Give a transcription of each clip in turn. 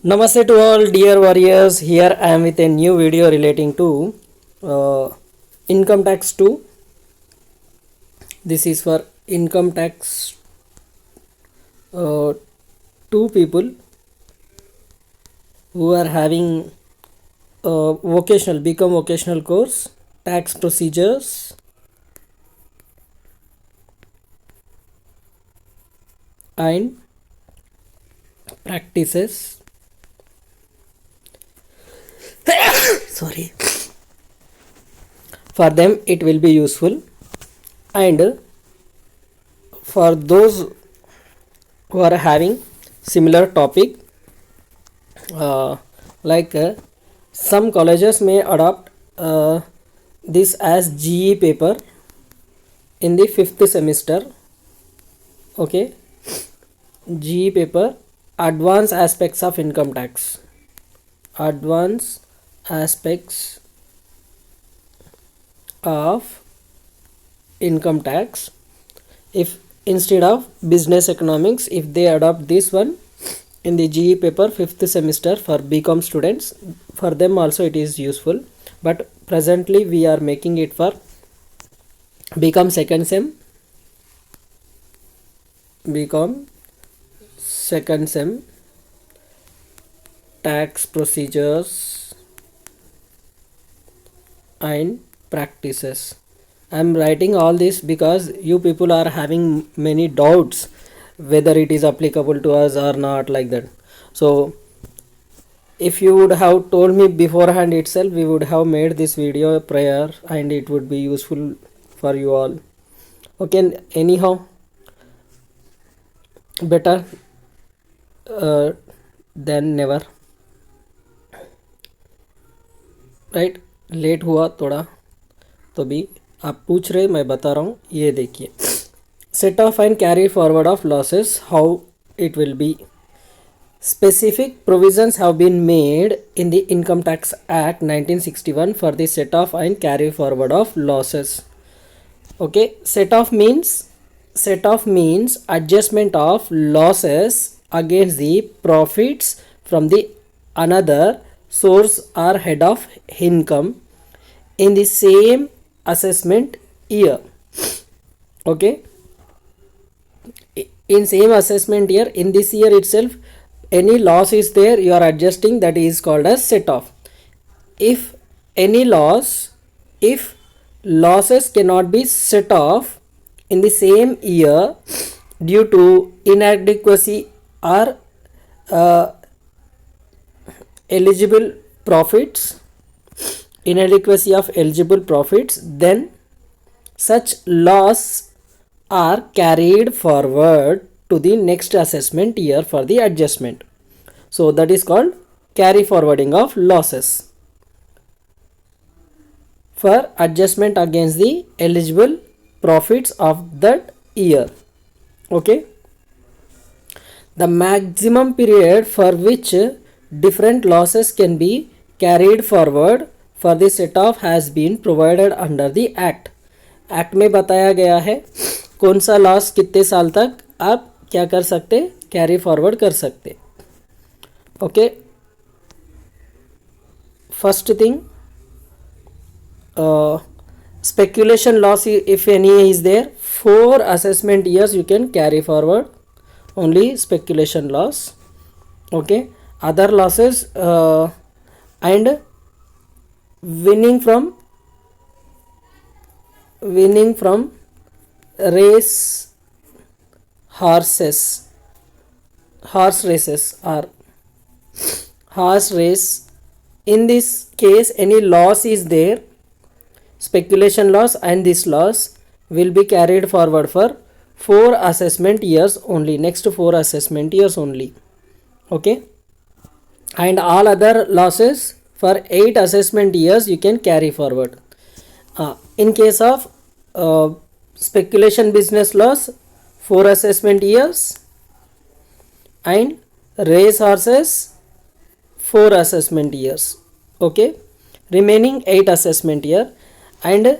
Namaste to all dear warriors. Here I am with a new video relating to income tax 2. This is for income tax 2 people who are having become vocational course, tax procedures and practices. Sorry. For them it will be useful, and for those who are having similar topic, like some colleges may adopt this as GE paper in the 5th semester. Okay, GE paper, advanced aspects of income tax, advanced aspects of income tax. If instead of business economics, if they adopt this one in the GE paper 5th semester for BCom students, for them also it is useful, but presently we are making it for BCom second sem, BCom second sem, tax procedures and practices. I am writing all this because you people are having many doubts whether it is applicable to us or not, like that. So if you would have told me beforehand itself, we would have made this video prior and it would be useful for you all. Okay, anyhow, better than never, right. Late हुआ थोड़ा तो भी आप पूछ रहे, मैं बता रहा हूँ. ये देखिए, set of and carry forward of losses, how it will be. Specific provisions have been made in the Income Tax Act 1961 for the set off and carry forward of losses. Okay, set off means adjustment of losses against the profits from the another source or head of income in the same assessment year. Okay, in same assessment year, in this year itself any loss is there, you are adjusting, that is called as set off. If losses cannot be set off in the same year due to inadequacy or inadequacy of eligible profits, then such loss are carried forward to the next assessment year for the adjustment. So that is called carry forwarding of losses for adjustment against the eligible profits of that year. Okay, the maximum period for which different losses can be carried forward for the set off has been provided under the act. Act में बताया गया है कौन सा loss कितने साल तक आप क्या कर सकते, कैरी फॉरवर्ड कर सकते. Okay, first thing, speculation loss, if any is there, 4 assessment years you can carry forward only speculation loss. Okay, other losses and winning from horse race, in this case any loss is there, speculation loss, and this loss will be carried forward for 4 assessment years only, next 4 assessment years only. Okay, and all other losses for 8 assessment years you can carry forward. In case of speculation business loss, 4 assessment years, and race horses 4 assessment years. Okay, remaining 8 assessment year. And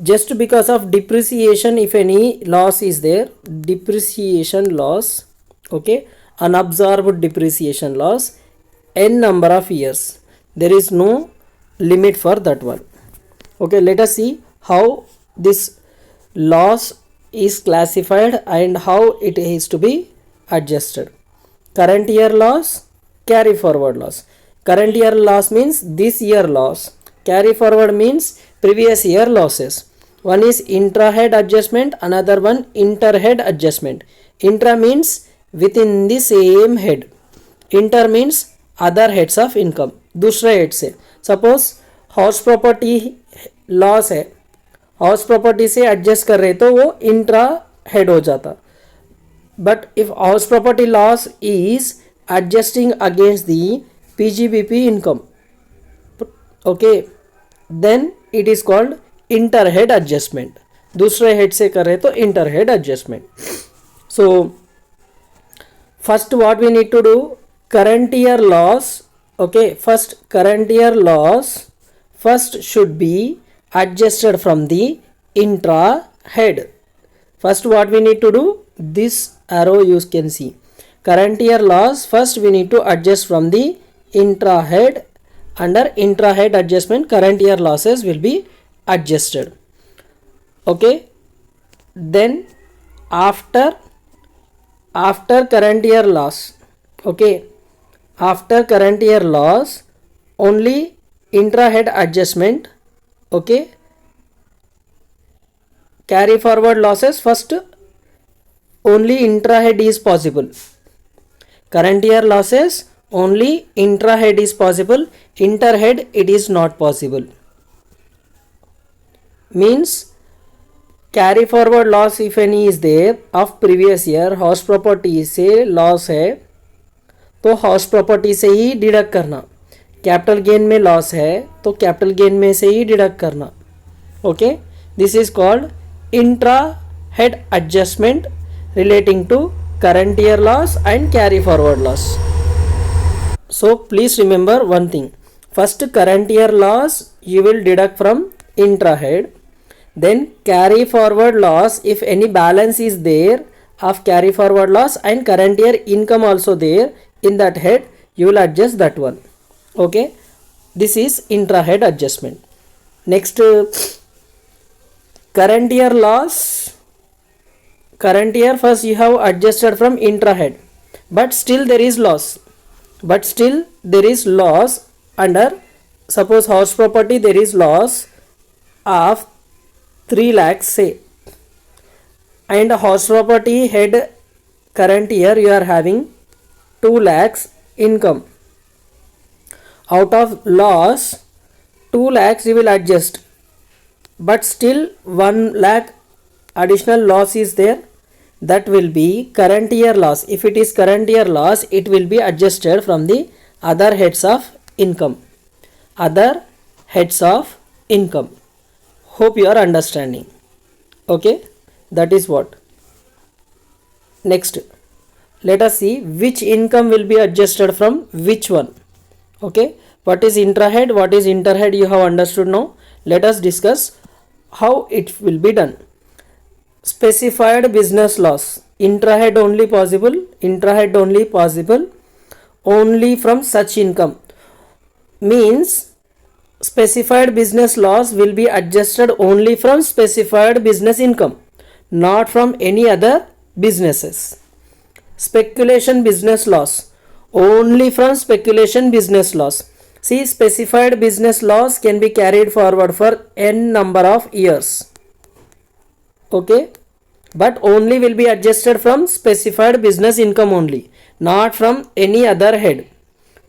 just because of depreciation, if any loss is there, depreciation loss, okay, unabsorbed depreciation loss, n number of years. There is no limit for that one. Okay, let us see how this loss is classified and how it is to be adjusted. Current year loss, carry forward loss. Current year loss means this year loss. Carry forward means previous year losses. One is intra-head adjustment, another one inter-head adjustment. Intra means within the same head. Inter means other heads of income. दूसरे head से suppose house property loss है, house property से adjust कर रहे तो वो intra head हो जाता. But if house property loss is adjusting against the PGBP income, okay, then it is called inter head adjustment. दूसरे हेड से कर रहे तो inter head adjustment. So first what we need to do, current year loss, okay, first current year loss first should be adjusted from the intra head. First what we need to do, this arrow you can see, current year loss first we need to adjust from the intra head. Under intra head adjustment current year losses will be adjusted. Okay, then after current year loss, okay, after current year loss only intra head adjustment, okay, carry forward losses first only intra head is possible. Current year losses only intra head is possible, inter head it is not possible. Means carry forward loss if any is there of previous year, house property से loss है तो house property से ही deduct करना. Capital gain में loss है तो capital gain में से ही डिडक्ट करना. Okay, this is called intra head adjustment relating to current year loss and carry forward loss. So please remember one thing, first current year loss you will deduct from intra head, then carry forward loss if any balance is there of carry forward loss and current year income also there in that head, you will adjust that one. Okay, this is intra head adjustment. Next, current year loss, current year first you have adjusted from intra head, but still there is loss, under, suppose house property there is loss of 3 lakhs say, and house property head current year you are having 2 lakhs income. Out of loss 2 lakhs you will adjust, but still 1 lakh additional loss is there, that will be current year loss. If it is current year loss, it will be adjusted from the other heads of income. Other heads of income. Hope you are understanding. Okay, that is what. Next, let us see which income will be adjusted from which one. Okay, what is intrahead, what is interhead, you have understood now. Let us discuss how it will be done. Specified business loss, intrahead only possible, intrahead only possible, only from such income. Means specified business loss will be adjusted only from specified business income, not from any other businesses. Speculation business loss, only from speculation business loss. See, specified business loss can be carried forward for n number of years. Okay, but only will be adjusted from specified business income only, not from any other head.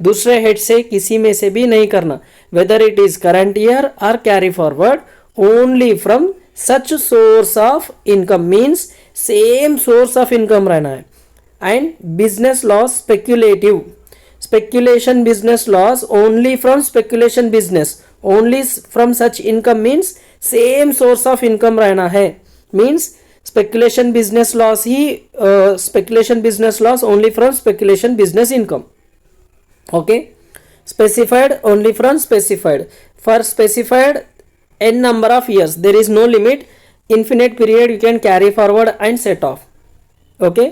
दूसरे head से किसी में से भी नहीं करना, whether it is current year और carry forward, only from such source of income. Means same source of income रहना है. And business loss speculative, speculation business loss only from speculation business, only from such income. Means same source of income रहना है. Means speculation business loss ही speculation business loss only from speculation business income. Okay, specified only from specified. For specified n number of years, there is no limit, infinite period you can carry forward and set off. Okay,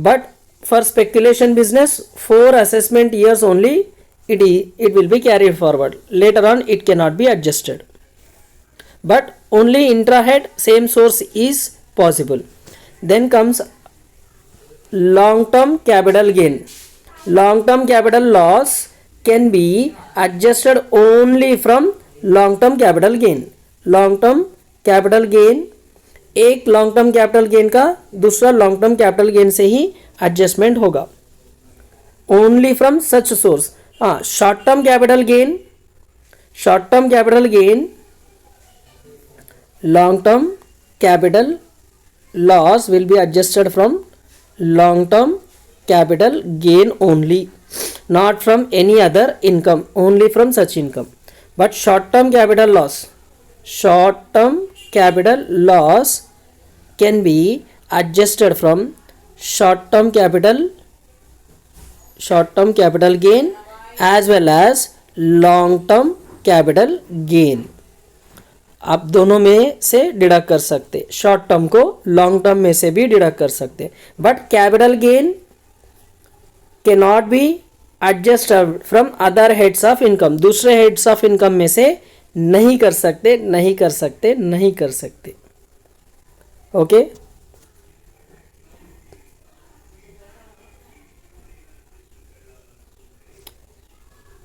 but for speculation business 4 assessment years only it will be carried forward. Later on it cannot be adjusted, but only intrahead same source is possible. Then comes long term capital gain. Long term capital loss can be adjusted only from long term capital gain. long term capital gain एक long term capital gain का दूसरा long term capital gain से ही adjustment होगा, only from such source. हाँ, short term capital gain, short term capital gain, long term capital loss will be adjusted from long term capital gain only, not from any other income, only from such income. But short term capital loss, short term capital loss can be adjusted from short term capital gain as well as long term capital gain. आप दोनों में से deduct कर सकते, short term को long term में से भी डिडक्ट कर सकते, but capital gain cannot be adjusted from other heads of income. दूसरे हेड्स ऑफ इनकम में से नहीं कर सकते, नहीं कर सकते, नहीं कर सकते. Okay,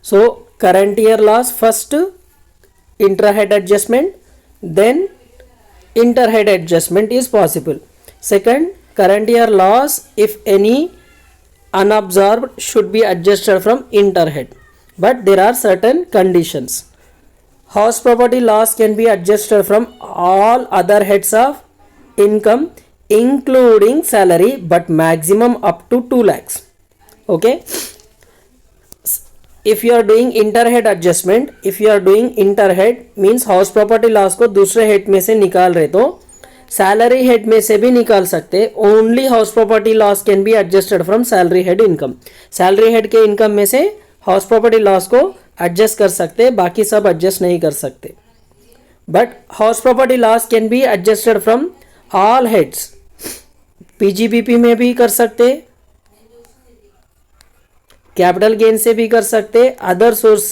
so current year loss, first intrahead adjustment, then interhead adjustment is possible. Second, current year loss if any unabsorbed should be adjusted from interhead, but there are certain conditions. House property loss can be adjusted from all other heads of income including salary, but maximum up to 2 lakhs. Okay, if you are doing interhead adjustment, if you are doing interhead means house property loss को दूसरे head में से निकाल रहे तो salary head में से भी निकाल सकते. Only house property loss can B adjusted from salary head income. Salary head के इनकम में से हाउस प्रॉपर्टी लॉस को एडजस्ट कर सकते, बाकी सब एडजस्ट नहीं कर सकते. But house property loss can B adjusted from all heads. PGBP में भी कर सकते, कैपिटल गेन से भी कर सकते, other source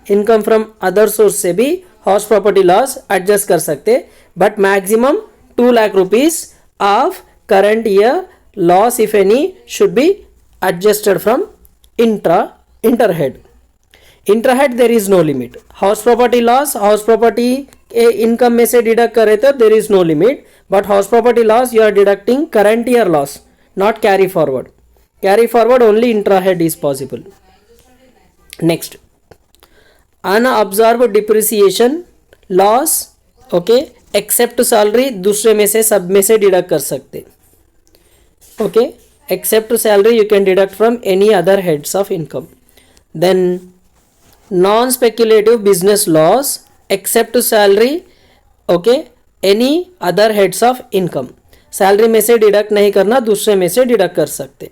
income from other source से भी हाउस प्रॉपर्टी लॉस एडजस्ट कर सकते. But maximum 2 lakh rupees of current year loss if any should be adjusted from interhead. Interhead there is no limit. House property loss, house property income में से deduct करे तो there is no limit, but house property loss you are deducting current year loss, not carry forward. Carry forward only intrahead is possible. Next, unabsorbed depreciation loss. Okay, except salary दूसरे में से सब में से deduct कर सकते. Okay, except salary you can deduct from any other heads of income. Then non-speculative business loss except salary. Okay, any other heads of income. Salary में से डिडक्ट नहीं करना, दूसरे में से डिडक्ट कर सकते.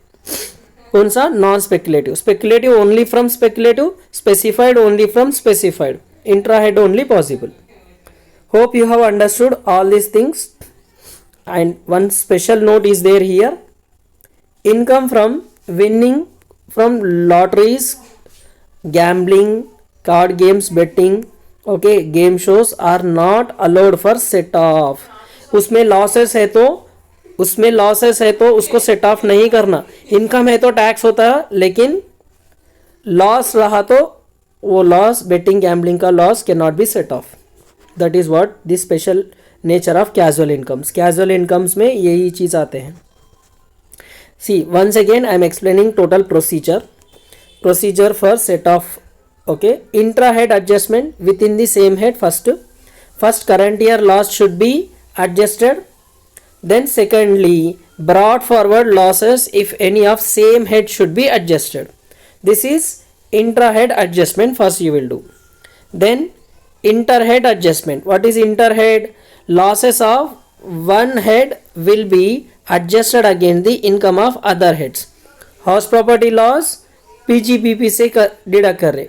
कौन सा? Non speculative. Speculative only from speculative, specified only from specified, intrahead only possible. Hope you have understood all these things. And one special note is there here. Income from winning from lotteries, gambling, card games, betting, okay, game shows are not allowed for set off. उसमें losses है तो उसको set of नहीं करना. Income है तो tax होता है, लेकिन लॉस रहा तो वो लॉस, बेटिंग गैम्बलिंग का loss can not be set off. That is what the special nature of casual incomes. Casual incomes में यही चीज आते हैं. See once again I am explaining total procedure for set off. Okay, intra head adjustment within the same head. First current year loss should be adjusted. Then secondly, brought forward losses if any of same head should be adjusted. This is intra-head adjustment first you will do. Then inter-head adjustment. What is inter-head? Losses of one head will be adjusted against the income of other heads. House property loss PGBP से deduct कर रहे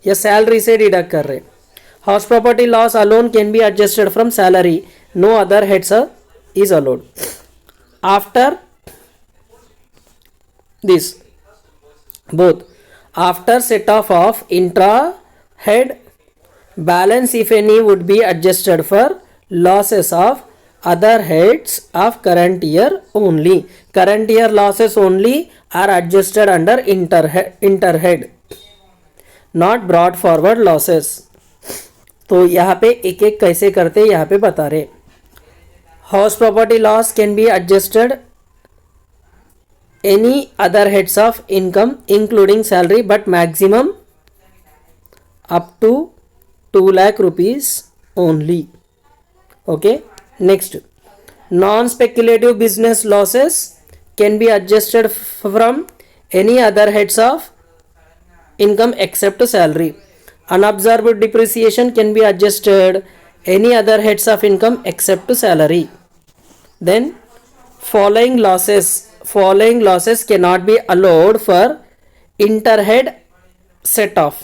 या salary से deduct कर रहे. House property loss alone can be adjusted from salary. No other heads is allowed. After this both. After set off of intra head, balance if any would be adjusted for losses of other heads of current year only. Current year losses only are adjusted under interhead, not brought forward losses. तो यहाँ पे एक एक कैसे करते यहाँ पे बता रहे. House property loss can be adjusted any other heads of income including salary, but maximum up to 2 lakh rupees only. Okay, next, non speculative business losses can be adjusted from any other heads of income except salary. Unabsorbed depreciation can be adjusted any other heads of income except salary. Then following losses cannot be allowed for interhead set off.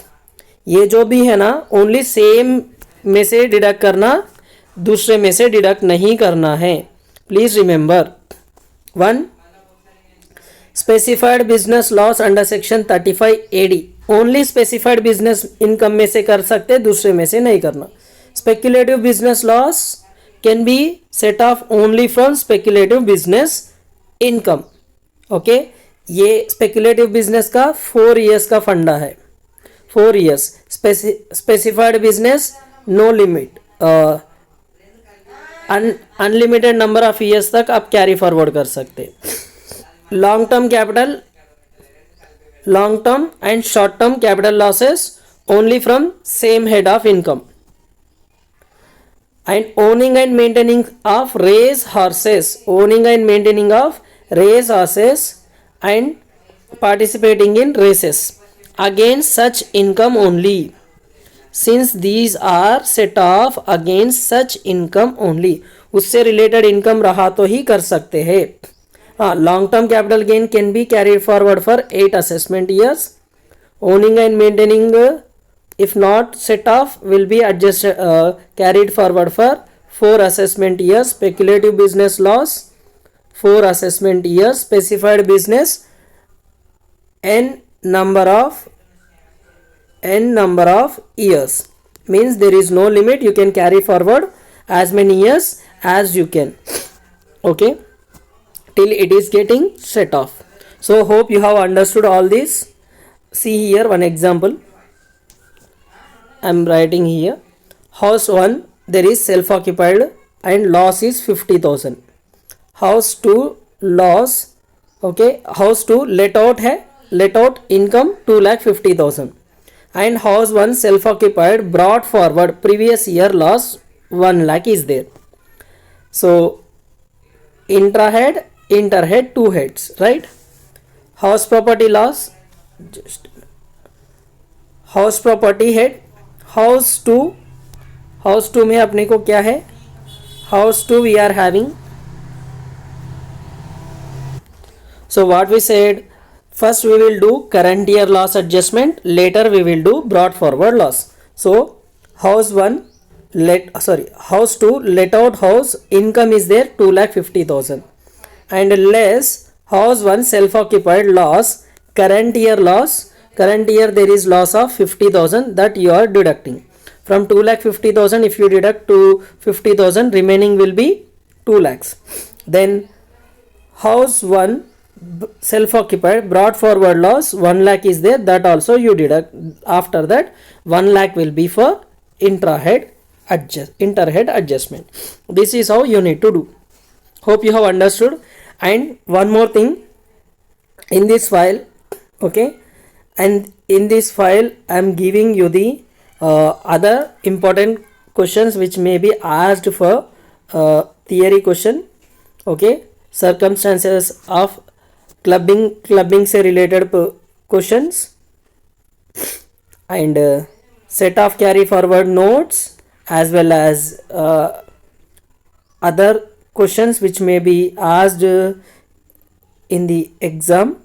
ये जो भी है ना only same में से deduct करना, दूसरे में से डिडक्ट नहीं करना है. Please remember. 1. Specified business loss under section 35 AD only specified business income में से कर सकते, दूसरे में से नहीं करना. Speculative business loss can be set off only from speculative business income. Okay, ये स्पेक्युलेटिव बिजनेस का 4 years का फंडा है. 4 years. Specified business no limit, unlimited number of years तक आप कैरी फॉरवर्ड कर सकते. Long term capital, long term and short term capital losses only from same head of income. And owning and maintaining of race horses, owning and maintaining of race horses and participating in races against such income only, since these are set off against such income only. उससे related income रहा तो ही कर सकते हैं. Long term capital gain can be carried forward for 8 assessment years. Owning and maintaining if not set off will be adjusted carried forward for 4 assessment years. Speculative business loss 4 assessment years. Specified business n number of years, means there is no limit, you can carry forward as many years as you can. Okay, till it is getting set off. So hope you have understood all this. See here one example I am writing here. House 1 there is self occupied and loss is 50,000. House 2 loss, okay, house 2 let out है, let out income 2,50,000 and house 1 self occupied brought forward previous year loss 1 lakh is there. So intrahead, interhead, 2 heads, right? House property loss, just house property head. House two में अपने को क्या है, house 2 we are having. So what we said, first we will do current year loss adjustment, later we will do brought forward loss. So house 2 let out house income is there 2,50,000 and less house 1 self occupied loss, current year loss, current year there is loss of 50,000 that you are deducting from 2,50,000. if you deduct 50,000 remaining will be 2 lakhs. Then house 1 self occupied brought forward loss 1 lakh is there, that also you deduct. After that 1 lakh will be for interhead adjustment. This is how you need to do. Hope you have understood. And one more thing in this file, okay, and in this file I am giving you the other important questions which may be asked for theory question. Okay, circumstances of clubbing से related questions and set of carry forward notes as well as other questions which may be asked in the exam.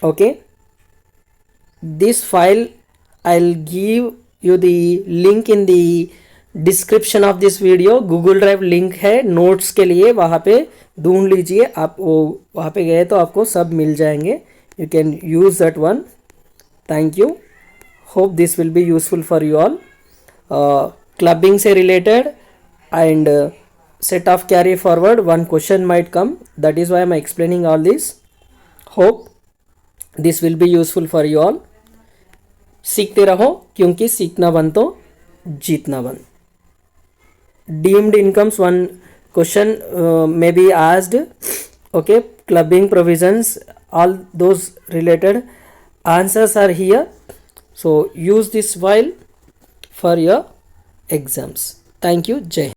Okay, this file I'll give you the link in the description of this video Google drive link है notes के लिए, वहाँ पे ढूंढ लीजिए आप, वो वहाँ पे गए तो आपको सब मिल जाएंगे. You can use that one. Thank you. Hope this will be useful for you all. Clubbing से related and set of carry forward one question might come, that is why I am explaining all this. Hope this will be useful for you all. सीखते रहो क्योंकि सीखना बन तो जीतना बन. Deemed incomes one question may be asked. Okay, clubbing provisions, all those related answers are here, so use this while for your exams. Thank you. Jai.